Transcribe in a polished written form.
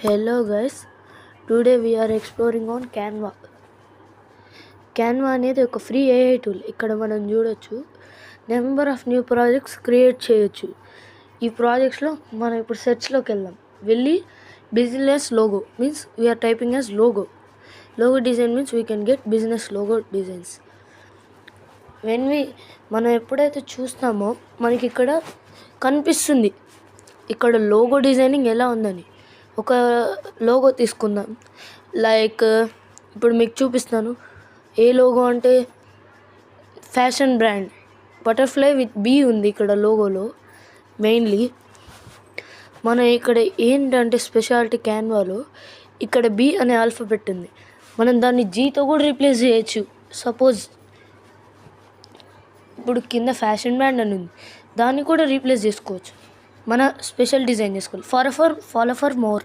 Hello guys, today we are exploring on Canva. Canva అనేది ఒక free AI tool. ఇక్కడ మనం చూడొచ్చు number of new projects create చేయొచ్చు. ఈ ప్రాజెక్ట్స్లో మనం ఇప్పుడు సెర్చ్లోకి వెళ్ళి business logo means we're typing as logo design means we can get business logo designs. మనం ఎప్పుడైతే చూస్తామో మనకి ఇక్కడ కనిపిస్తుంది ఇక్కడ లోగో డిజైనింగ్ ఎలా ఉందని. ఒక లోగో తీసుకుందాం, లైక్ ఇప్పుడు మీకు చూపిస్తాను. ఏ లోగో అంటే fashion brand butterfly with bee ఉంది ఇక్కడ లోగోలో. మెయిన్లీ మనం ఇక్కడ ఏంటంటే స్పెషాలిటీ క్యాన్వాలో ఇక్కడ బీ అనే ఆల్ఫాబెట్ ఉంది. మనం దాన్ని జీతో కూడా రీప్లేస్ చేయొచ్చు. సపోజ్ ఇప్పుడు కింద ఫ్యాషన్ బ్రాండ్ అని ఉంది, దాన్ని కూడా రీప్లేస్ చేసుకోవచ్చు. మన స్పెషల్ డిజైన్ చేసుకోవాలి. Follow for more.